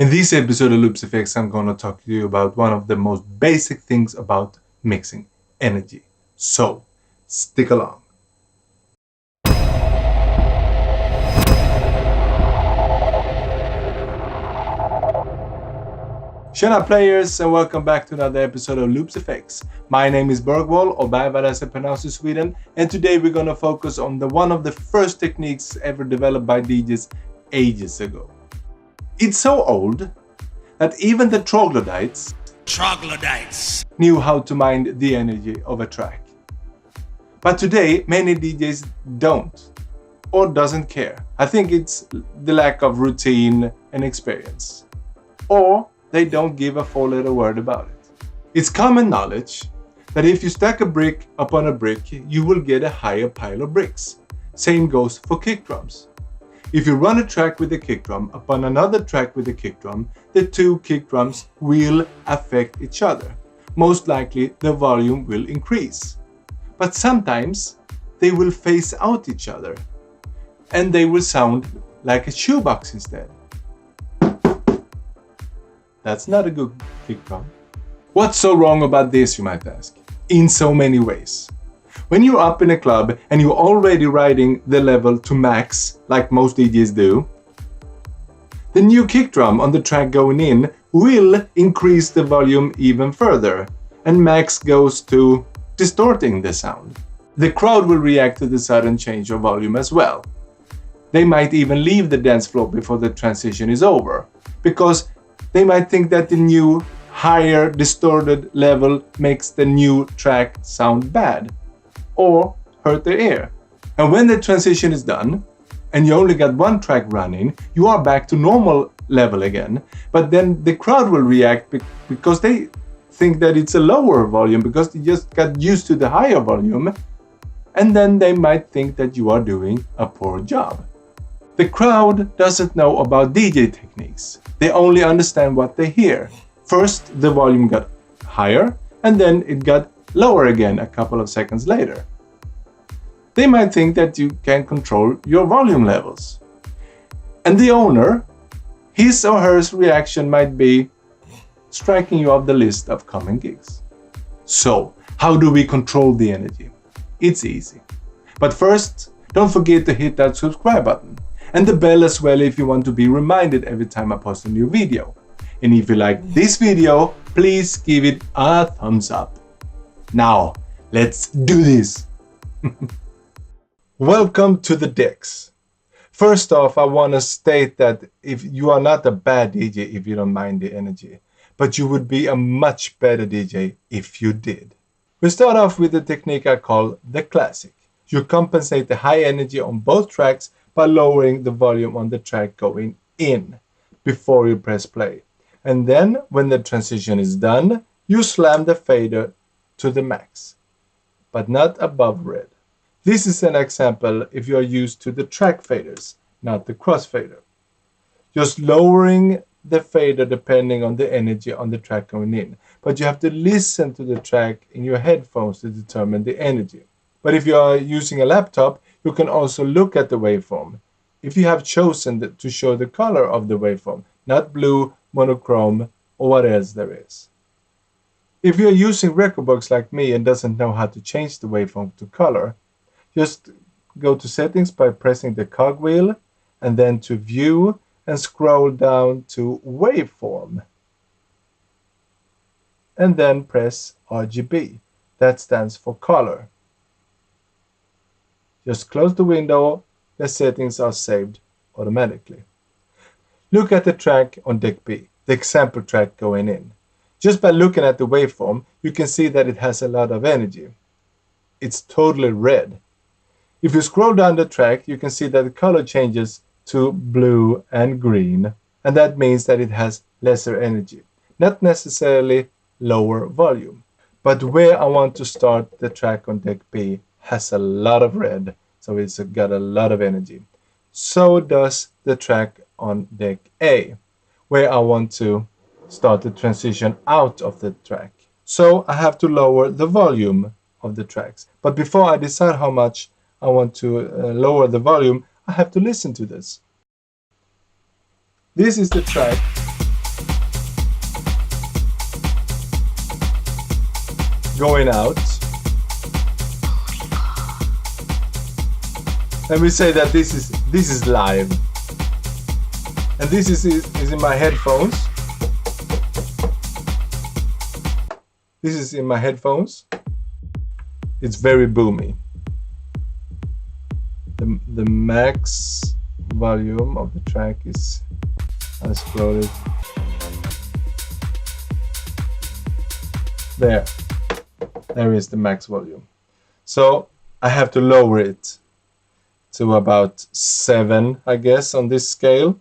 In this episode of LoopsFX, I'm going to talk to you about one of the most basic things about mixing: energy. So, stick along. Tjena players, and welcome back to another episode of LoopsFX. My name is BERGWALL, or Bergwall as it's pronounced in Sweden, and today we're going to focus on one of the first techniques ever developed by DJs ages ago. It's so old that even the troglodytes knew how to mine the energy of a track. But today, many DJs don't, or doesn't care. I think it's the lack of routine and experience. Or they don't give a four-letter word about it. It's common knowledge that if you stack a brick upon a brick, you will get a higher pile of bricks. Same goes for kick drums. If you run a track with a kick drum upon another track with a kick drum, the two kick drums will affect each other. Most likely the volume will increase. But sometimes they will phase out each other and they will sound like a shoebox instead. That's not a good kick drum. What's so wrong about this, you might ask? In so many ways. When you're up in a club and you're already riding the level to max, like most DJs do, the new kick drum on the track going in will increase the volume even further, and max goes to distorting the sound. The crowd will react to the sudden change of volume as well. They might even leave the dance floor before the transition is over, because they might think that the new, higher, distorted level makes the new track sound bad or hurt their ear. And when the transition is done and you only got one track running, you are back to normal level again. But then the crowd will react because they think that it's a lower volume because they just got used to the higher volume, and then they might think that you are doing a poor job. The crowd doesn't know about DJ techniques. They only understand what they hear. First, the volume got higher, and then it got lower again a couple of seconds later. They might think that you can control your volume levels. And the owner, his or her reaction might be striking you off the list of coming gigs. So, how do we control the energy? It's easy. But first, don't forget to hit that subscribe button and the bell as well if you want to be reminded every time I post a new video. And if you like this video, please give it a thumbs up. Now, let's do this! Welcome to the decks. First off, I want to state that if you are not a bad DJ if you don't mind the energy, but you would be a much better DJ if you did. We start off with the technique I call the classic. You compensate the high energy on both tracks by lowering the volume on the track going in before you press play. And then, when the transition is done, you slam the fader to the max, but not above red. This is an example if you are used to the track faders, not the crossfader. Just lowering the fader depending on the energy on the track going in, but you have to listen to the track in your headphones to determine the energy. But if you are using a laptop, you can also look at the waveform, if you have chosen to show the color of the waveform, not blue, monochrome, or what else there is. If you're using Rekordbox like me and doesn't know how to change the waveform to color, just go to settings by pressing the cogwheel and then to view and scroll down to waveform. And then press RGB. That stands for color. Just close the window, the settings are saved automatically. Look at the track on deck B, the example track going in. Just by looking at the waveform, you can see that it has a lot of energy. It's totally red. If you scroll down the track, you can see that the color changes to blue and green, and that means that it has lesser energy, not necessarily lower volume. But where I want to start, the track on deck B has a lot of red, so it's got a lot of energy. So does the track on deck A, where I want to start the transition out of the track. So I have to lower the volume of the tracks. But before I decide how much I want to lower the volume, I have to listen to this. This is the track going out. And we say that this is live. And this is in my headphones. This is in my headphones. It's very boomy. The max volume of the track is exploded. There is the max volume. So I have to lower it to about 7, I guess, on this scale.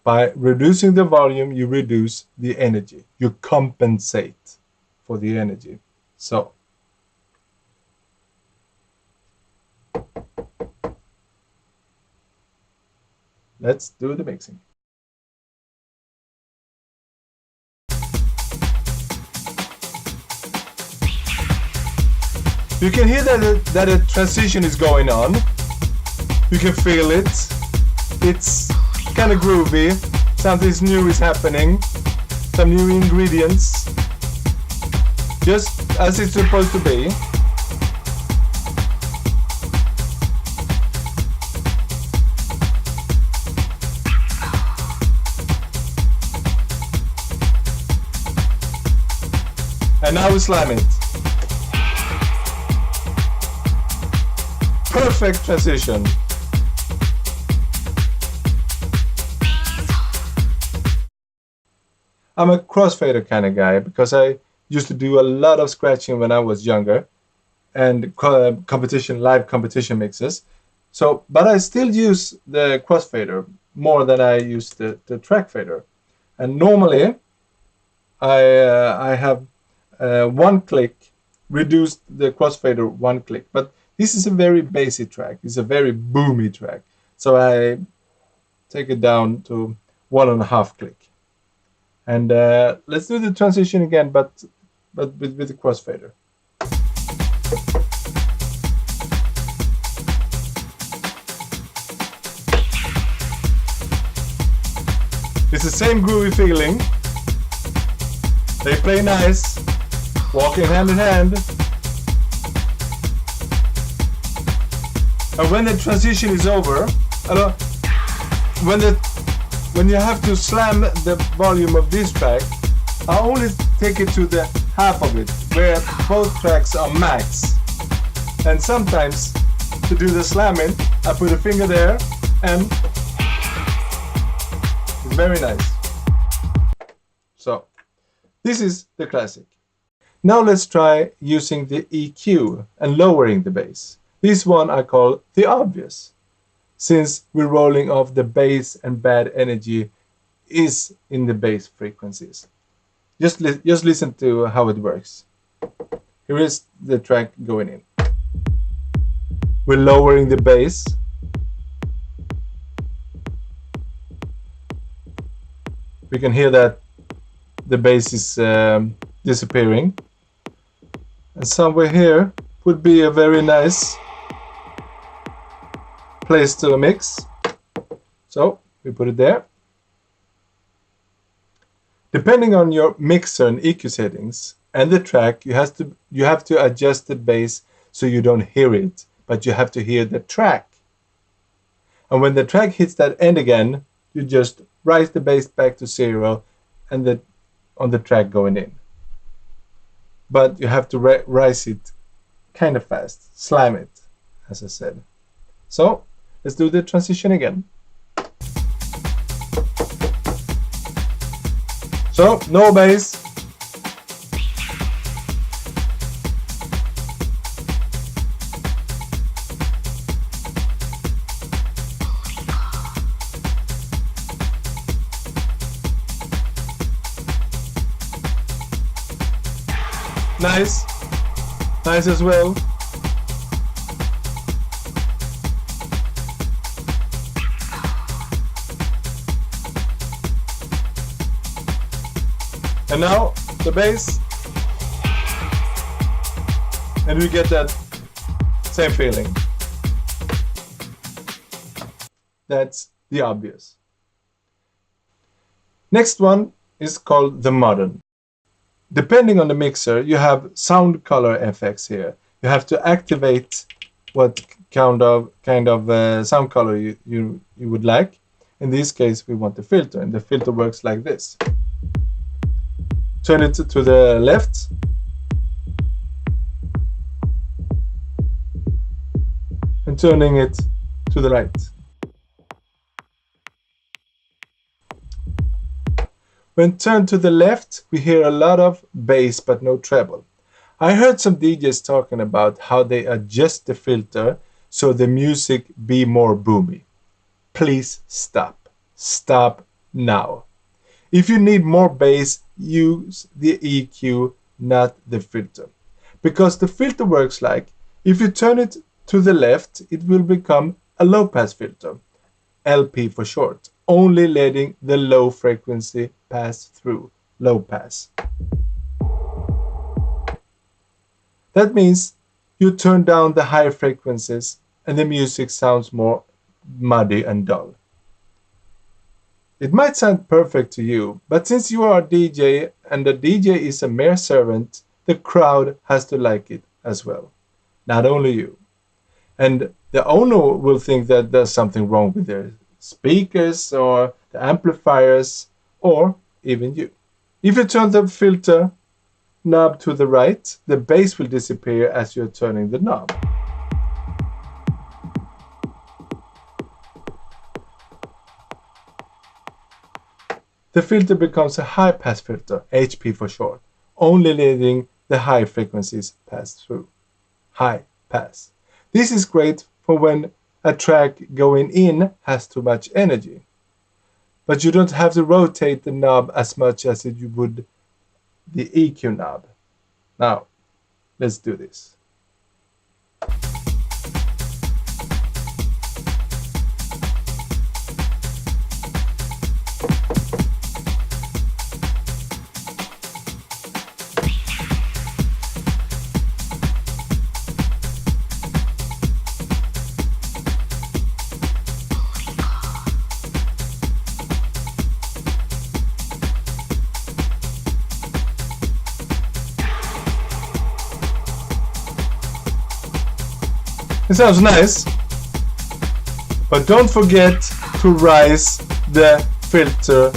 By reducing the volume, you reduce the energy. You compensate for the energy. So let's do the mixing. You can hear that a transition is going on. You can feel it. It's kind of groovy. Something new is happening. Some new ingredients. Just as it's supposed to be. And now we slam it. Perfect transition. I'm a crossfader kind of guy because I used to do a lot of scratching when I was younger and live competition mixes. So, but I still use the crossfader more than I use the track fader. And normally I have one click, reduced the crossfader 1 click, but this is a very basic track. It's a very boomy track. So I take it down to 1.5 click. And let's do the transition again, but with the crossfader. It's the same groovy feeling. They play nice, walking hand in hand. And when the transition is over, when you have to slam the volume of this track, I only take it to the half of it, where both tracks are max. And sometimes, to do the slamming, I put a finger there, and it's very nice. So, this is the classic. Now let's try using the EQ and lowering the bass. This one I call the obvious, since we're rolling off the bass and bad energy is in the bass frequencies. Just listen to how it works. Here is the track going in. We're lowering the bass. We can hear that the bass is disappearing. And somewhere here would be a very nice place to mix. So we put it there. Depending on your mixer and EQ settings and the track, you have to adjust the bass so you don't hear it, but you have to hear the track. And when the track hits that end again, you just rise the bass back to 0 and on the track going in. But you have to rise it kind of fast, slam it, as I said. So let's do the transition again. So no bass. Nice. Nice as well. And now the bass, and we get that same feeling. That's the obvious. Next one is called the modern. depending on the mixer, you have sound color effects here. You have to activate what kind of sound color you would like. In this case, we want the filter, and the filter works like this. Turn it to the left. And turning it to the right. When turned to the left, we hear a lot of bass but no treble. I heard some DJs talking about how they adjust the filter so the music be more boomy. Please stop. Stop now. If you need more bass, use the EQ, not the filter. Because the filter works like, if you turn it to the left, it will become a low pass filter, LP for short, only letting the low frequency pass through, low pass. That means you turn down the high frequencies and the music sounds more muddy and dull. It might sound perfect to you, but since you are a DJ and the DJ is a mere servant, the crowd has to like it as well, not only you. And the owner will think that there's something wrong with their speakers or the amplifiers or even you. If you turn the filter knob to the right, the bass will disappear as you're turning the knob. The filter becomes a high pass filter, HP for short, only letting the high frequencies pass through. High pass. This is great for when a track going in has too much energy. But you don't have to rotate the knob as much as you would the EQ knob. Now, let's do this. It sounds nice, but don't forget to raise the filter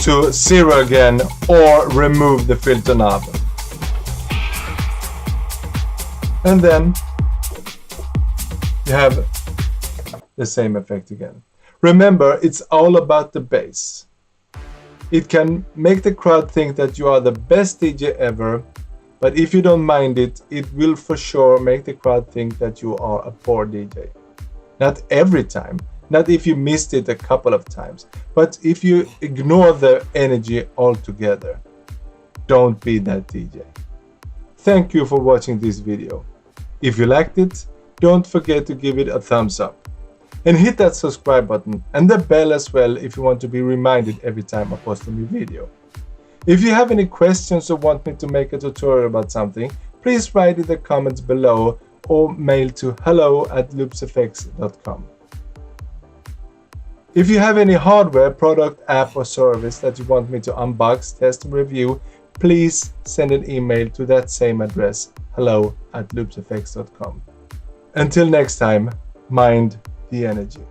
to 0 again or remove the filter knob. And then you have the same effect again. Remember, it's all about the bass. It can make the crowd think that you are the best DJ ever, but if you don't mind it, it will for sure make the crowd think that you are a poor DJ. Not every time, not if you missed it a couple of times, but if you ignore the energy altogether. Don't be that DJ. Thank you for watching this video. If you liked it, don't forget to give it a thumbs up. And hit that subscribe button and the bell as well if you want to be reminded every time I post a new video. If you have any questions or want me to make a tutorial about something, please write in the comments below or mail to hello@loopsfx.com. If you have any hardware, product, app or service that you want me to unbox, test and review, please send an email to that same address, hello@loopsfx.com. Until next time, mind the energy.